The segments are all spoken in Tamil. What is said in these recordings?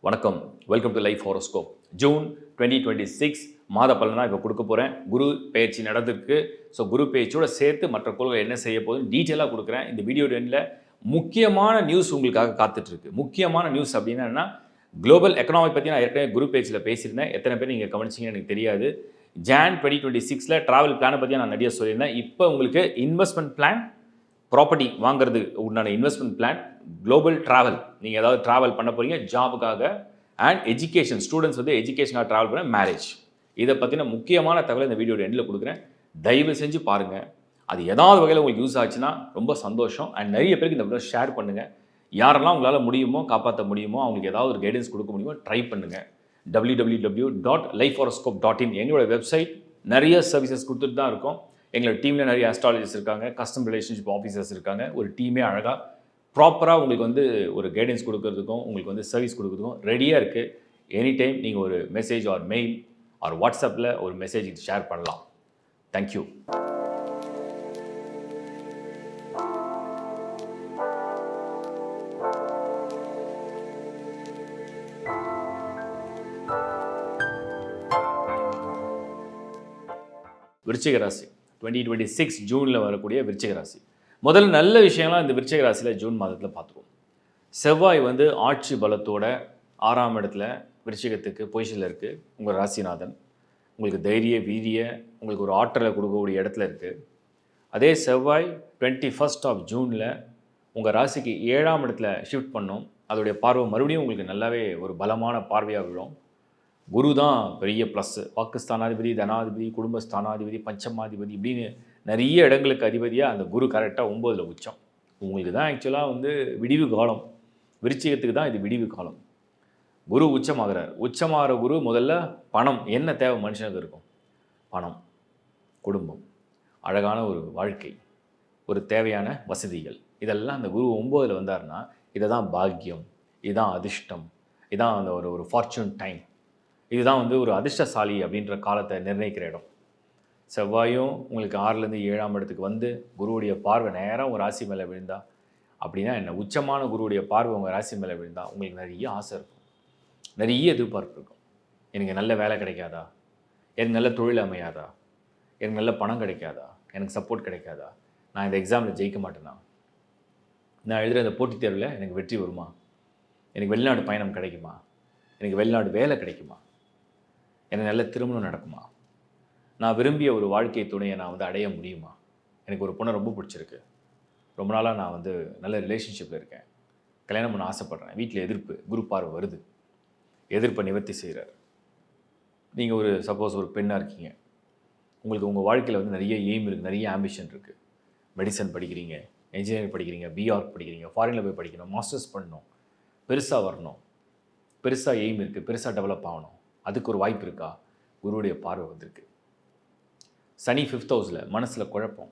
வணக்கம், welcome to life horoscope. June 2026 மாத பலனா இப்போ கொடுக்க போகிறேன். குரு பயிற்சி நடந்திருக்கு. ஸோ குரு பயிற்சியோட சேர்த்து மற்ற கோள்கள் என்ன செய்ய போகுதுன்னு டீட்டெயிலாக கொடுக்குறேன். இந்த வீடியோ எண்டில் முக்கியமான நியூஸ் உங்களுக்காக காத்துட்ருக்கு. முக்கியமான நியூஸ் அப்படின்னா குளோபல் எக்கனாமிக் பற்றி நான் ஏற்கனவே குரு பயிற்சியில் பேசியிருந்தேன். எத்தனை பேர் நீங்கள் கவனிச்சிங்கன்னு எனக்கு தெரியாது. ஜான் 2026 ட்ராவல் பிளானை பற்றி நான் நிறைய சொல்லியிருந்தேன். இப்போ உங்களுக்கு இன்வெஸ்ட்மெண்ட் பிளான், ப்ராப்பர்ட்டி வாங்குறது உண்டான இன்வெஸ்ட்மெண்ட் பிளான், குளோபல் ட்ராவல், நீங்கள் ஏதாவது ட்ராவல் பண்ண போகிறீங்க ஜாபுக்காக, அண்ட் எஜுகேஷன், ஸ்டூடெண்ட்ஸ் வந்து எஜுகேஷனாக ட்ராவல் பண்ண, மேரேஜ், இதை பற்றின முக்கியமான தகவலை இந்த வீடியோட எண்டில் கொடுக்குறேன். தயவு செஞ்சு பாருங்கள். அது ஏதாவது வகையில் உங்களுக்கு யூஸ் ஆச்சுன்னா ரொம்ப சந்தோஷம். அண்ட் நிறைய பேருக்கு இந்த வீடியோ ஷேர் பண்ணுங்கள். யாரெல்லாம் உங்களால் முடியுமோ, காப்பாற்ற முடியுமோ, அவங்களுக்கு ஏதாவது ஒரு கைடன்ஸ் கொடுக்க முடியுமோ ட்ரை பண்ணுங்கள். www.lifehoroscope.in எங்களோட வெப்சைட். நிறைய சர்வீசஸ் கொடுத்துட்டு தான் இருக்கோம். எங்களோட டீமில் நிறைய அஸ்ட்ராலஜிஸ்ட் இருக்காங்க, கஸ்டம் ரிலேஷன்ஷிப் ஆஃபீஸர்ஸ் இருக்காங்க. ஒரு டீமே அழகாக ப்ராப்பராக உங்களுக்கு வந்து ஒரு கைடன்ஸ் கொடுக்கறதுக்கும் உங்களுக்கு வந்து சர்வீஸ் கொடுக்கறதுக்கும் ரெடியாக இருக்குது. எனி டைம் நீங்கள் ஒரு மெசேஜ் ஆர் மெயில் ஆர் வாட்ஸ்அப்பில் ஒரு மெசேஜ் ஷேர் பண்ணலாம். தேங்க்யூ. விருச்சிக ராசி 2026 ஜூனில் வரக்கூடிய விருச்சிக ராசி. முதல்ல நல்ல விஷயம்லாம் இந்த விருச்சிக ராசியில் ஜூன் மாதத்தில் பார்த்துருவோம். செவ்வாய் வந்து ஆட்சி பலத்தோட 6ஆம் இடத்துல விருச்சிகத்துக்கு பொசிஷனில் இருக்குது. உங்கள் ராசிநாதன் உங்களுக்கு தைரிய வீரிய உங்களுக்கு ஒரு ஆற்றலை கொடுக்கக்கூடிய இடத்துல இருக்குது. அதே செவ்வாய் 21 ஜூனில் உங்கள் ராசிக்கு 7ஆம் இடத்துல ஷிஃப்ட் பண்ணும். அதோடைய பார்வை மறுபடியும் உங்களுக்கு நல்லாவே ஒரு பலமான பார்வையாக விழும். குரு தான் பெரிய ப்ளஸ்ஸு. வாக்குஸ்தானாதிபதி, தனாதிபதி, குடும்பஸ்தானாதிபதி, பஞ்சமாதிபதி இப்படின்னு நிறைய இடங்களுக்கு அதிபதியாக அந்த குரு கரெக்டாக 9ல் உச்சம். உங்களுக்கு தான் ஆக்சுவலாக வந்து விடிவு காலம். விருச்சிகத்துக்கு தான் இது விடிவு காலம். குரு உச்சமாகிறார். உச்சமாகிற குரு முதல்ல பணம் என்ன தேவை மனுஷனுக்கு இருக்கும்? பணம், குடும்பம், அழகான ஒரு வாழ்க்கை, ஒரு தேவையான வசதிகள், இதெல்லாம் அந்த குரு 9ல் வந்தார்னா இதை தான் பாக்கியம், இதுதான் அதிர்ஷ்டம், இதுதான் அந்த ஒரு ஃபார்ச்சூன் டைம், இதுதான் வந்து ஒரு அதிர்ஷ்டசாலி அப்படின்ற காலத்தை நிர்ணயிக்கிற இடம். செவ்வாயும் உங்களுக்கு 6லேருந்து 7ஆம் இடத்துக்கு வந்து குருவுடைய பார்வை நேரம் உங்கள் ராசி மேலே விழுந்தா அப்படின்னா என்ன? உச்சமான குருவுடைய பார்வை உங்கள் ராசி மேலே விழுந்தா உங்களுக்கு நிறைய ஆசை இருக்கும், நிறைய எதிர்பார்ப்பு இருக்கும். எனக்கு நல்ல வேலை கிடைக்காதா? எனக்கு நல்ல தொழில் அமையாதா? எனக்கு நல்ல பணம் கிடைக்காதா? எனக்கு சப்போர்ட் கிடைக்காதா? நான் இந்த எக்ஸாமில் ஜெயிக்க மாட்டேனா? நான் எழுதுகிற இந்த போட்டித் தேர்வில் எனக்கு வெற்றி வருமா? எனக்கு வெளிநாடு பயணம் கிடைக்குமா? எனக்கு வெளிநாடு வேலை கிடைக்குமா? எனக்கு நல்ல திருமணம் நடக்குமா? நான் விரும்பிய ஒரு வாழ்க்கை துணையை நான் வந்து அடைய முடியுமா? எனக்கு ஒரு பொண்ணை ரொம்ப பிடிச்சிருக்கு, ரொம்ப நாளாக நான் வந்து நல்ல ரிலேஷன்ஷிப்பில் இருக்கேன், கல்யாணம் பண்ண ஆசைப்பட்றேன். வீட்டில் எதிர்ப்பு, குரு பார்வை வருது, எதிர்ப்பை நிவர்த்தி செய்கிறார். நீங்கள் ஒரு சப்போஸ் ஒரு பெண்ணாக இருக்கீங்க, உங்களுக்கு உங்கள் வாழ்க்கையில் வந்து நிறைய எய்ம் இருக்குது, நிறைய ஆம்பிஷன் இருக்குது. மெடிசன் படிக்கிறீங்க, இன்ஜினியரிங் படிக்கிறீங்க, பிஆர்க் படிக்கிறீங்க, ஃபாரினில் போய் படிக்கணும், மாஸ்டர்ஸ் பண்ணணும், பெருசாக வரணும், பெருசாக எய்ம் இருக்குது, பெருசாக டெவலப் ஆகணும். அதுக்கு ஒரு வாய்ப்பு இருக்கா? குருவுடைய பார்வை வந்திருக்கு. சனி 5th ஹவுஸில் மனசில் குழப்பம்,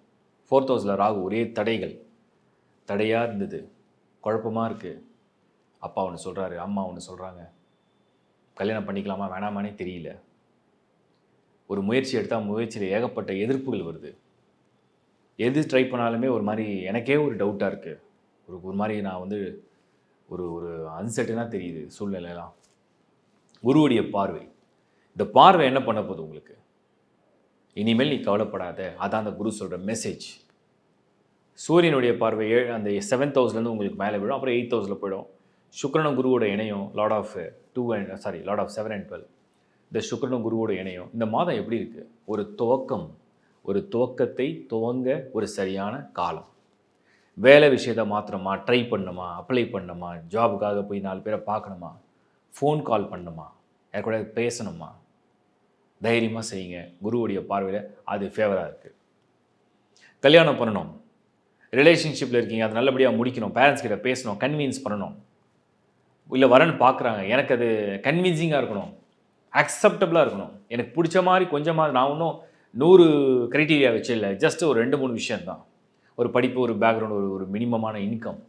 4th ஹவுஸில் ராகு ஒரே தடையாக இருந்தது, குழப்பமாக இருக்குது. அப்பா ஒன்று சொல்கிறாரு, அம்மா ஒன்று சொல்கிறாங்க, கல்யாணம் பண்ணிக்கலாமா வேணாமானே தெரியல. ஒரு முயற்சி எடுத்தால் முயற்சியில் ஏகப்பட்ட எதிர்ப்புகள் வருது. எது ட்ரை பண்ணாலுமே ஒரு மாதிரி எனக்கே ஒரு டவுட்டாக இருக்குது. ஒரு மாதிரி நான் வந்து ஒரு அன்சர்டனாக தெரியுது சூழ்நிலையெல்லாம். குருவுடைய பார்வை, இந்த பார்வை என்ன பண்ண போகுது உங்களுக்கு? இனிமேல் நீ கவலைப்படாத, அதான் அந்த குரு சொல்கிற மெசேஜ். சூரியனுடைய பார்வை அந்த 7th ஹவுஸ்லேருந்து உங்களுக்கு மேலே விடும், அப்புறம் 8th ஹவுஸில் போயிடும். சுக்கிரனும் குருவோட இணையும், லார்ட் ஆஃப் 7 and 12. இந்த சுக்கிரனும் குருவோட இணையும். இந்த மாதம் எப்படி இருக்குது? ஒரு துவக்கத்தை துவங்க ஒரு சரியான காலம். வேலை விஷயத்தை மாத்திரமா, ட்ரை பண்ணணுமா, அப்ளை பண்ணணுமா, ஜாபுக்காக போய் 4 பேரை பார்க்கணுமா, ஃபோன் கால் பண்ணணுமா, யாருக்கூட பேசணுமா, தைரியமாக செய்யுங்க. குருவுடைய பார்வையில் அது ஃபேவராக இருக்குது. கல்யாணம் பண்ணணும், ரிலேஷன்ஷிப்பில் இருக்கீங்க, அது நல்லபடியாக முடிக்கணும், பேரண்ட்ஸ் கிட்ட பேசணும், கன்வின்ஸ் பண்ணணும், இல்லை வரன்னு பார்க்குறாங்க, எனக்கு அது கன்வின்சிங்காக இருக்கணும், அக்செப்டபுளாக இருக்கணும், எனக்கு பிடிச்ச மாதிரி கொஞ்சமாக. நான் ஒன்றும் 100 க்ரைட்டீரியா வச்சு இல்லை, ஜஸ்ட் ஒரு 2-3 விஷயந்தான். ஒரு படிப்பு, ஒரு பேக்ரவுண்ட், ஒரு மினிமமான இன்கம்,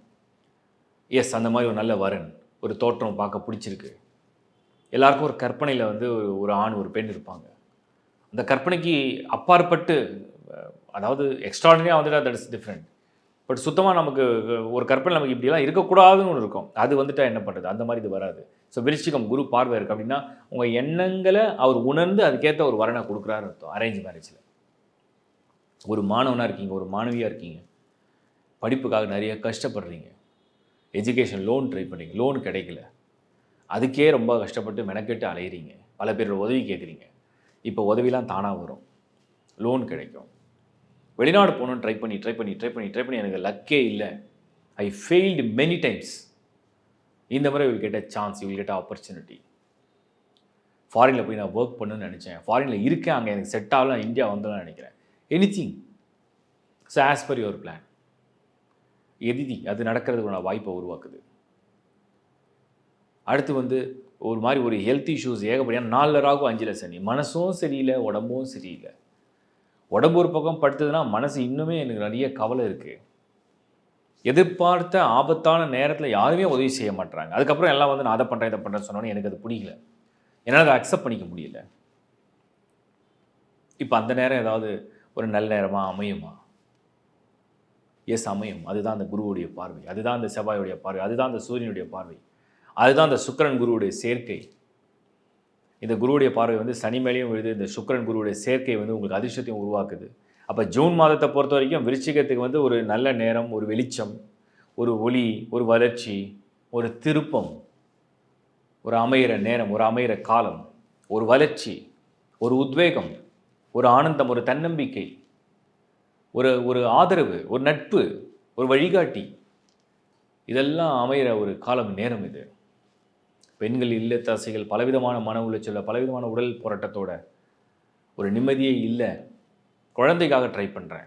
எஸ் அந்த மாதிரி ஒரு நல்ல வரன், ஒரு தோற்றம் பார்க்க பிடிச்சிருக்கு. எல்லாருக்கும் ஒரு கற்பனையில் வந்து ஒரு ஆண் ஒரு பெண் இருப்பாங்க. அந்த கற்பனைக்கு அப்பாற்பட்டு, அதாவது எக்ஸ்ட்ராடினரியாக வந்துட்டு தட் இஸ் டிஃப்ரெண்ட். பட் சுத்தமாக நமக்கு ஒரு கற்பனை நமக்கு இப்படிலாம் இருக்கக்கூடாதுன்னு ஒன்று இருக்கும். அது வந்துட்டால் என்ன பண்ணுறது? அந்த மாதிரி இது வராது. ஸோ விருச்சிகம் குரு பார்வை இருக்குது அப்படின்னா உங்கள் எண்ணங்களை அவர் உணர்ந்து அதுக்கேற்ற ஒரு வரனை கொடுக்குறாரு அர்த்தம். அரேஞ்ச் மேரேஜில் ஒரு மாணவனாக இருக்கீங்க, ஒரு மாணவியாக இருக்கீங்க, படிப்புக்காக நிறைய கஷ்டப்படுறீங்க, எஜுகேஷன் லோன் ட்ரை பண்ணுறீங்க, லோன் கிடைக்கல, அதுக்கே ரொம்ப கஷ்டப்பட்டு மெனக்கெட்டு அலையிறீங்க, பல பேரோட உதவி கேட்குறீங்க. இப்போ உதவிலாம் தானாக வரும், லோன் கிடைக்கும். வெளிநாடு போகணுன்னு ட்ரை பண்ணி எனக்கு லக்கே இல்லை, ஐ ஃபெயில்டு மெனி டைம்ஸ். இந்த முறை will get a chance, will get a opportunity. ஃபாரினில் போய் நான் ஒர்க் பண்ணுன்னு நினச்சேன், ஃபாரினில் இருக்கேன், அங்கே எனக்கு செட் ஆகலாம், இந்தியா வந்துடலாம்னு நினைக்கிறேன். Anything. So as per your plan அது நடக்கிறதுக்கான வாய்ப்பை உருவாக்குது. அடுத்து ஒரு மாதிரி ஒரு ஹெல்த் இஷ்யூஸ் ஏகப்படியான 4 ராகு 5 சனி. மனசும் சரியில்லை, உடம்பும் சரியில்லை. உடம்பு ஒரு பக்கம் படுத்துதுன்னா மனசு இன்னுமே எனக்கு நிறைய கவலை இருக்குது. எதிர்பார்த்த ஆபத்தான நேரத்தில் யாருமே உதவி செய்ய மாட்டாங்க. அதுக்கப்புறம் எல்லாம் நான் அதை பண்ணுறேன் இதை பண்ணுறேன்னு சொன்னோன்னே எனக்கு அது பிடிக்கல, என்னால் அதை அக்செப்ட் பண்ணிக்க முடியல. இப்போ அந்த நேரம் ஏதாவது ஒரு நல்ல நேரமாக அமையுமா? எஸ், அமையும். அதுதான் அந்த குருவுடைய பார்வை, அதுதான் அந்த செவ்வாயுடைய பார்வை, அதுதான் அந்த சூரியனுடைய பார்வை, அதுதான் அந்த சுக்கிரன் குருவுடைய சேர்க்கை. இந்த குருவுடைய பார்வை சனி மேலேயும் விழுது. இந்த சுக்கிரன் குருவுடைய சேர்க்கை உங்களுக்கு அதிர்ஷ்டத்தையும் உருவாக்குது. அப்போ ஜூன் மாதத்தை பொறுத்த வரைக்கும் விருச்சிகத்துக்கு ஒரு நல்ல நேரம், ஒரு வெளிச்சம், ஒரு ஒளி, ஒரு வளர்ச்சி, ஒரு திருப்பம், ஒரு அமைகிற நேரம், ஒரு அமைகிற காலம், ஒரு வளர்ச்சி, ஒரு உத்வேகம், ஒரு ஆனந்தம், ஒரு தன்னம்பிக்கை, ஒரு ஆதரவு, ஒரு நட்பு, ஒரு வழிகாட்டி, இதெல்லாம் அமைகிற ஒரு காலம், நேரம் இது. பெண்கள் இல்லத்தரசிகள் பலவிதமான மன உளைச்சல, பலவிதமான உடல் போராட்டத்தோட ஒரு நிம்மதியே இல்லை, குழந்தைக்காக ட்ரை பண்ணுறேன்,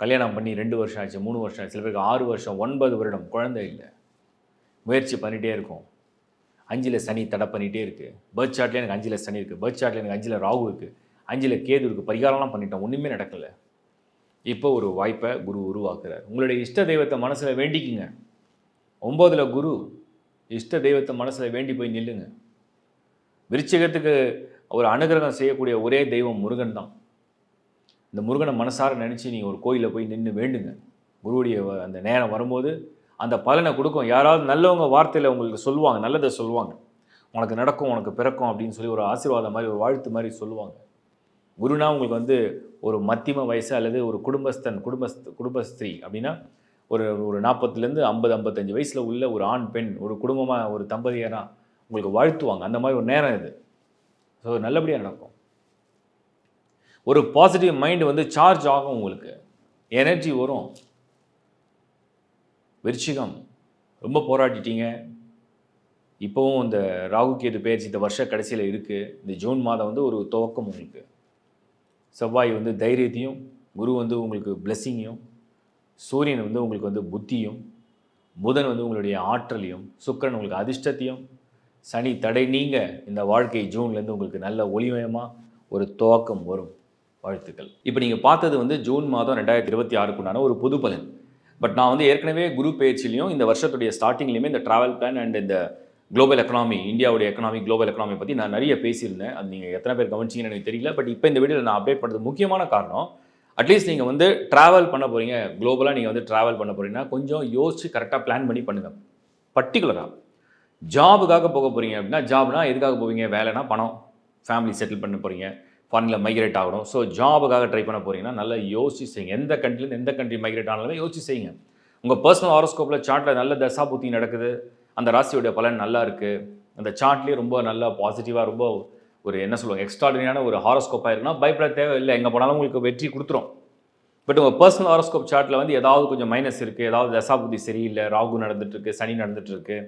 கல்யாணம் பண்ணி 2 வருஷம் ஆச்சு, 3 வருஷம் ஆச்சு, சில பேருக்கு 6 வருஷம், 9 வருடம் குழந்தை இல்லை, முயற்சி பண்ணிகிட்டே இருக்கும். 5ல் சனி தடை பண்ணிகிட்டே இருக்குது. பர்த் சார்ட்லேயே எனக்கு 5ல் சனி இருக்குது, பர்த் சார்ட்டில் எனக்கு 5ல் ராகு இருக்குது, 5ல் கேது இருக்குது, பரிகாரம்லாம் பண்ணிட்டோம், ஒன்றுமே நடக்கலை. இப்போ ஒரு வாய்ப்பை குரு உருவாக்குறார். உங்களுடைய இஷ்ட தெய்வத்தை மனசில் வேண்டிக்குங்க. 9ல் குரு, இஷ்ட தெய்வத்தை மனசில் வேண்டி போய் நில்லுங்க. விருச்சிகத்துக்கு ஒரு அனுகிரகம் செய்யக்கூடிய ஒரே தெய்வம் முருகன் தான். இந்த முருகனை மனசார நினச்சி நீங்கள் ஒரு கோயிலில் போய் நின்று வேண்டுங்க. குருவுடைய அந்த நேரம் வரும்போது அந்த பலனை கொடுக்கும். யாராவது நல்லவங்க வார்த்தையில் உங்களுக்கு சொல்லுவாங்க, நல்லதை சொல்லுவாங்க, உனக்கு நடக்கும், உனக்கு பிறக்கும் அப்படின்னு சொல்லி ஒரு ஆசீர்வாதம் மாதிரி, ஒரு வாழ்த்து மாதிரி சொல்லுவாங்க. குருனா உங்களுக்கு ஒரு மத்தியம வயசு அல்லது ஒரு குடும்பஸ்திரீ அப்படின்னா ஒரு 40லேருந்து 50-55 வயசில் உள்ள ஒரு ஆண் பெண், ஒரு குடும்பமாக ஒரு தம்பதியராக உங்களுக்கு வாழ்த்துவாங்க. அந்த மாதிரி ஒரு நேரம் இது. ஸோ நல்லபடியாக நடக்கும். ஒரு பாசிட்டிவ் மைண்டு சார்ஜ் ஆகும், உங்களுக்கு எனர்ஜி வரும். விருச்சிகம் ரொம்ப போராடிட்டீங்க. இப்போவும் இந்த ராகு கேது பெயர்ச்சி இந்த வருஷ கடைசியில் இருக்குது. இந்த ஜூன் மாதம் ஒரு துவக்கம் உங்களுக்கு. செவ்வாய் தைரியத்தையும், குரு உங்களுக்கு பிளெஸ்ஸிங்கையும், சூரியன் உங்களுக்கு புத்தியும், புதன் உங்களுடைய ஆற்றலையும், சுக்கிரன் உங்களுக்கு அதிர்ஷ்டத்தையும், சனி தடை நீங்க இந்த வாழ்க்கை ஜூன்லேருந்து உங்களுக்கு நல்ல ஒளிமயமாக ஒரு துவக்கம் வரும். வாழ்த்துக்கள். இப்போ நீங்கள் பார்த்தது ஜூன் மாதம் 2026க்குண்டான ஒரு புது பலன். பட் நான் ஏற்கனவே குரு பெயர்ச்சிலையும் இந்த வருஷத்துடைய ஸ்டார்டிங்லேயுமே இந்த ட்ராவல் பிளான் அண்ட் இந்த குளோபல் எக்கனாமி, இந்தியாவுடைய எக்கனாமி, குளோபல் எக்கனாமி பற்றி நான் நிறைய பேசியிருந்தேன். அது நீங்கள் எத்தனை பேர் கவனிச்சிங்கன்னு எனக்கு தெரியல. பட் இப்போ இந்த வீடியோவில் நான் அப்டேட் பண்ணுறது முக்கியமான காரணம், அட்லீஸ்ட் நீங்கள் ட்ராவல் பண்ண போகிறீங்க, குளோபலாக நீங்கள் ட்ராவல் பண்ண போகிறீங்கன்னா கொஞ்சம் யோசிச்சு கரெக்டாக பிளான் பண்ணி பண்ணுங்கள். பர்டிகுலராக ஜாபுக்காக போக போகிறீங்க அப்படின்னா, ஜாப்னா எதுக்காக போவீங்க? வேலைனா பணம், ஃபேமிலி செட்டில் பண்ண போகிறீங்க, ஃபாரினில் மைக்ரேட் ஆகணும். ஸோ ஜாபுக்காக ட்ரை பண்ண போகிறீங்கன்னா நல்லா யோசிச்சு செய்யுங்க. எந்த கண்ட்ரிலேருந்து எந்த கண்ட்ரி மைக்ரேட் ஆனாலுமே யோசிச்சு செய்யுங்க. உங்கள் பர்சனல் ஹாரோஸ்கோப்பில் சார்ட்டில் நல்ல தசா புத்தி நடக்குது, அந்த ராசியோடைய பலன் நல்லா இருக்குது, அந்த சார்ட்லேயே ரொம்ப நல்லா பாசிட்டிவாக, ரொம்ப ஒரு என்ன சொல்லுவாங்க, எக்ஸ்ட்ராடினரியான ஒரு ஹாரோஸ்கோப்பாக இருக்குன்னா பயப்பட தேவையில்லை. எங்கே போனாலும் உங்களுக்கு வெற்றி கொடுத்துரும். பட் உங்கள் பர்சனல் ஹாரோஸ்கோப் சார்ட்டில் ஏதாவது கொஞ்சம் மைனஸ் இருக்குது, ஏதாவது தசா புத்தி சரியில்லை, ராகு நடந்துட்டுருக்கு, சனி நடந்துட்டுருக்கு,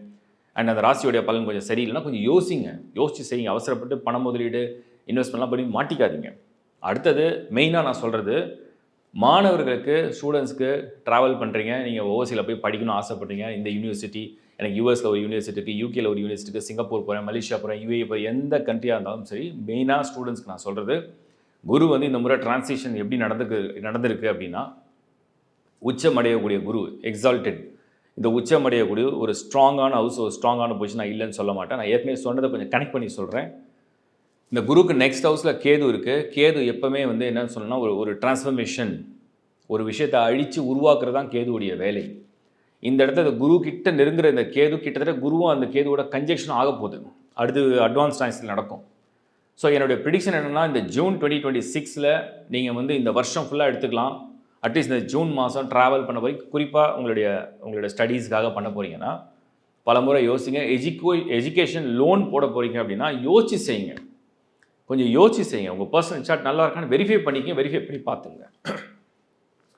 அண்ட் அந்த ராசியோடைய பலன் கொஞ்சம் சரியில்லைன்னா கொஞ்சம் யோசிங்க, யோசிச்சு செய்யுங்க. அவசரப்பட்டு பண முதலீடு, இன்வெஸ்ட்மெண்ட்லாம் பண்ணி மாட்டிக்காதீங்க. அடுத்தது மெயினாக நான் சொல்கிறது, மாணவர்களுக்கு, ஸ்டூடெண்ட்ஸ்க்கு ட்ராவல் பண்ணுறீங்க, நீங்கள் ஓவர்சீல போய் படிக்கணும்னு ஆசைப்பட்றீங்க. இந்த யூனிவர்சிட்டி, எனக்கு யூஎஸில் ஒரு யூனிவர்சிட்டி இருக்குது, யூகேல ஒரு யூனிவர்சிட்டி இருக்குது, சிங்கப்பூர் போகிறேன், மலேசியா போகிறேன், யூஏ போகிறேன், எந்த கண்ட்ரியாக இருந்தாலும் சரி, மெயினாக ஸ்டூடெண்ட்ஸ்க்கு நான் சொல்கிறது, குரு இந்த முறை டிரான்சிஷன் எப்படி நடந்திருக்கு அப்படின்னா, உச்சமடையக்கூடிய குரு, எக்ஸால்டட், இந்த உச்சமடையக்கூடிய ஒரு ஸ்ட்ராங்கான ஹவுஸ், ஒரு ஸ்ட்ராங்கான பொசிஷன் நான் இல்லைன்னு சொல்ல மாட்டேன். நான் ஏற்கனவே சொன்னதை கொஞ்சம் கனெக்ட் பண்ணி சொல்கிறேன். இந்த குருக்கு நெக்ஸ்ட் ஹவுஸில் கேது இருக்குது. கேது எப்போவுமே என்னன்னு சொல்லணும்னா ஒரு டிரான்ஸ்ஃபர்மேஷன், ஒரு விஷயத்தை அழித்து உருவாக்குறது தான் கேதுவுடைய வேலை. இந்த இடத்துல இந்த குரு கிட்ட நெருங்குற இந்த கேது கிட்டத்தட்ட குருவும் அந்த கேதுவோட கன்ஜெக்ஷன் ஆக போகுது. அடுத்து அட்வான்ஸ் சயின்ஸில் நடக்கும். ஸோ என்னுடைய ப்ரிடிக்ஷன் என்னென்னா இந்த ஜூன் 2026 நீங்கள் வந்து இந்த வருஷம் ஃபுல்லாக எடுத்துக்கலாம். அட்லீஸ்ட் இந்த ஜூன் மாதம் ட்ராவல் பண்ண போய் குறிப்பாக உங்களுடைய ஸ்டடீஸ்க்காக பண்ண போகிறீங்கன்னா பல முறை யோசிங்க. எஜுகேஷன் லோன் போட போகிறீங்க அப்படின்னா யோசிச்சு செய்யுங்க. கொஞ்சம் யோசிச்சு செய்யுங்க. உங்கள் பர்சனல் சார்ட் நல்லா இருக்கான்னு வெரிஃபை பண்ணிக்க, வெரிஃபை பண்ணி பார்த்துங்க.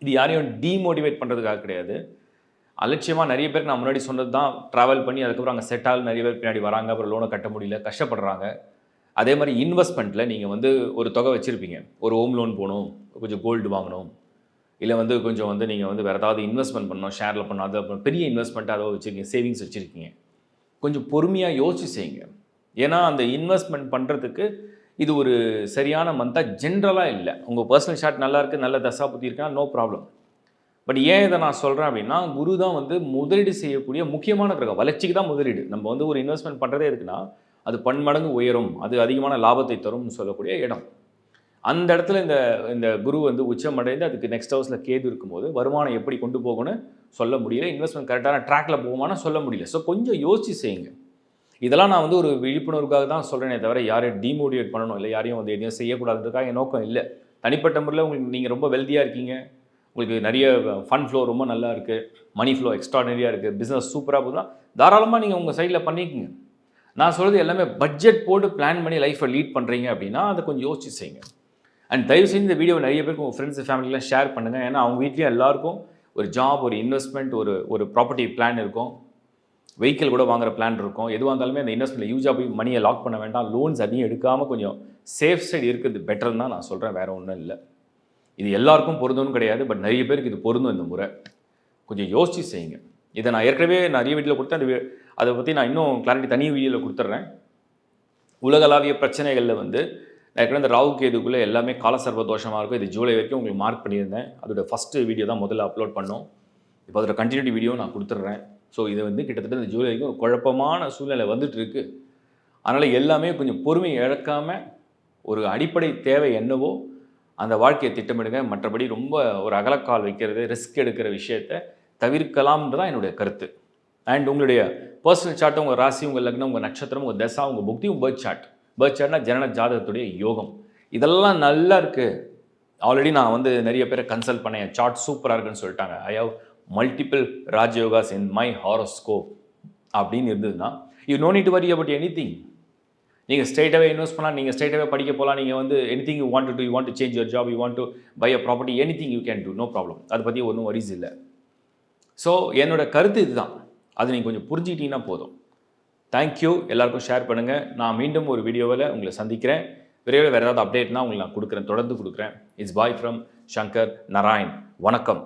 இது யாரையும் டீமோட்டிவேட் பண்ணுறதுக்காக கிடையாது. அலட்சியமாக நிறைய பேருக்கு நான் முன்னாடி சொன்னது தான், ட்ராவல் பண்ணி அதுக்கப்புறம் அங்கே செட் ஆகல, நிறைய பேர் பின்னாடி வராங்க, அப்புறம் லோனை கட்ட முடியல, கஷ்டப்படுறாங்க. அதே மாதிரி இன்வெஸ்ட்மெண்ட்டில் நீங்கள் வந்து ஒரு தொகை வச்சுருப்பீங்க. ஒரு ஹோம் லோன் போகணும், கொஞ்சம் கோல்டு வாங்கணும், இல்லை வந்து கொஞ்சம் வந்து நீங்கள் வந்து வேறு ஏதாவது இன்வெஸ்ட்மெண்ட் பண்ணணும், ஷேரில் பண்ணணும், அது பெரிய இன்வெஸ்ட்மெண்ட்டாக அதை வச்சுருக்கீங்க, சேவிங்ஸ் வச்சுருக்கீங்க. கொஞ்சம் பொறுமையாக யோசிச்சு செய்யுங்க. ஏன்னா அந்த இன்வெஸ்ட்மெண்ட் பண்ணுறதுக்கு இது ஒரு சரியான மந்தாக ஜென்ரலாக இல்லை. உங்கள் பர்சனல் ஷார்ட் நல்லா இருக்குது, நல்ல தசா புத்தி இருக்கா, நோ ப்ராப்ளம். பட் ஏன் இதை நான் சொல்கிறேன் அப்படின்னா, குரு தான் வந்து முதலீடு செய்யக்கூடிய முக்கியமான கிரகம். வளர்ச்சிக்கு தான் முதலீடு. நம்ம வந்து ஒரு இன்வெஸ்ட்மெண்ட் பண்ணுறதே இருக்குன்னா அது பன்மடங்கு உயரும், அது அதிகமான லாபத்தை தரும்னு சொல்லக்கூடிய இடம். அந்த இடத்துல இந்த குரு வந்து உச்சமடைந்து அதுக்கு நெக்ஸ்ட் ஹவுஸில் கேது இருக்கும்போது வருமானம் எப்படி கொண்டு போகணும்னு சொல்ல முடியல, இன்வெஸ்ட்மெண்ட் கரெக்டான ட்ராக்கில் போகுமானா சொல்ல முடியல. ஸோ கொஞ்சம் யோசிச்சு செய்யுங்க. இதெல்லாம் நான் வந்து ஒரு விழிப்புணர்வுக்காக தான் சொல்கிறேனே தவிர யாரையும் டீமோட்டிவேட் பண்ணணும் இல்லை யாரையும் வந்து எதையும் செய்யக்கூடாதுன்றதுக்காக என் நோக்கம் இல்லை. தனிப்பட்ட முறையில் உங்களுக்கு நீங்கள் ரொம்ப வெல்த்தியாக இருக்கீங்க, உங்களுக்கு நிறைய ஃபண்ட் ஃப்ளோ ரொம்ப நல்லா இருக்குது, மணி ஃப்ளோ எக்ஸ்ட்ராடனரியாக இருக்குது, பிஸ்னஸ் சூப்பராக போகுதுன்னா தாராளமாக நீங்கள் உங்கள் சைடில் பண்ணிக்கோங்க. நான் சொல்கிறது எல்லாமே பட்ஜெட் போட்டு பிளான் பண்ணி லைஃப்பை லீட் பண்ணுறீங்க அப்படின்னா அதை கொஞ்சம் யோசிச்சு செய்யுங்க. அண்ட் தயவு செஞ்சு இந்த வீடியோ நிறைய பேருக்கு உங்கள் ஃப்ரெண்ட்ஸ் ஃபேமிலிலாம் ஷேர் பண்ணுங்கள். ஏன்னா அவங்க வீட்லேயும் எல்லாருக்கும் ஒரு ஜாப், ஒரு இன்வெஸ்ட்மெண்ட், ஒரு ப்ராப்பர்ட்டி பிளான் இருக்கும், வெஹிக்கிள் கூட வாங்குற பிளான் இருக்கும். எதுவாக இருந்தாலுமே அந்த இன்வெஸ்ட்மெண்ட்டில் யூஸாக போய் மணியை லாக் பண்ண வேண்டாம், லோன்ஸ் அதிகம் எடுக்காமல் கொஞ்சம் சேஃப் சைடு இருக்கிறது பெட்டர்னு தான் நான் சொல்கிறேன், வேறு ஒன்றும் இல்லை. இது எல்லாருக்கும் பொருந்தும்னு கிடையாது, பட் நிறைய பேருக்கு இது பொருந்தும். இந்த முறை கொஞ்சம் யோசிச்சு செய்யுங்க. இதை நான் ஏற்கனவே நிறைய வீடியோவில் கொடுத்தேன், அதை பற்றி நான் இன்னும் கிளாரிட்டி தனி வீடியோவில் கொடுத்துட்றேன். உலகளாவிய பிரச்சனைகளில் வந்து ஏற்கனவே இந்த ராகு கேதுக்குள்ளே எல்லாமே காலசர்வ தோஷமாக இருக்கும். இது ஜூலை வரைக்கும் உங்களுக்கு மார்க் பண்ணியிருந்தேன். அதோட ஃபஸ்ட்டு வீடியோ தான் முதல்ல அப்லோட் பண்ணோம். இப்போ அதோட கண்டினியூட்டி வீடியோ நான் கொடுத்துட்றேன். ஸோ இது வந்து கிட்டத்தட்ட இந்த ஜூலை வரைக்கும் ஒரு குழப்பமான சூழ்நிலை வந்துட்டு இருக்கு. அதனால் எல்லாமே கொஞ்சம் பொறுமை இழக்காமல் ஒரு அடிப்படை தேவை என்னவோ அந்த வாழ்க்கையை திட்டமிடுங்க. மற்றபடி ரொம்ப ஒரு அகலக்கால் வைக்கிறது, ரிஸ்க் எடுக்கிற விஷயத்தை தவிர்க்கலாம்ன்றது தான் என்னுடைய கருத்து. அண்ட் உங்களுடைய பர்சனல் சார்ட்டு, உங்கள் ராசி, உங்கள் லக்னம், உங்கள் நட்சத்திரம், உங்கள் தசா, உங்கள் புக்தி, உங்கள் பர்த் சார்ட். பர்த் சார்ட்னா ஜனன ஜாதகத்துடைய யோகம். இதெல்லாம் நல்லா இருக்குது. ஆல்ரெடி நான் வந்து நிறைய பேரை கன்சல்ட் பண்ணேன், சார்ட் சூப்பராக இருக்குன்னு சொல்லிட்டாங்க. I have multiple rajayogas in my horoscope அப்படின்னு இருந்ததுன்னா you know need to worry about anything. நீங்கள் ஸ்ட்ரெயிட்டாகவே இன்வெஸ்ட் பண்ணலாம், நீங்கள் ஸ்ட்ரெயிட்டாகவே படிக்க போகலாம், நீங்கள் வந்து anything you want to do, you want to change your job, you want to buy a property, anything you can do, no problem. அதை பற்றி ஒன்றும் வரிஸ் இல்லை. ஸோ என்னோடய கருத்து இதுதான். அது நீங்கள் கொஞ்சம் புரிஞ்சுக்கிட்டீங்கன்னா போதும். தேங்க்யூ. எல்லாருக்கும் ஷேர் பண்ணுங்கள். நான் மீண்டும் ஒரு வீடியோவில் உங்களை சந்திக்கிறேன். விரைவில் வேறு ஏதாவது அப்டேட்னா உங்களுக்கு நான் கொடுக்குறேன், தொடர்ந்து கொடுக்குறேன். It's bye from Shankar Narayan. வணக்கம்.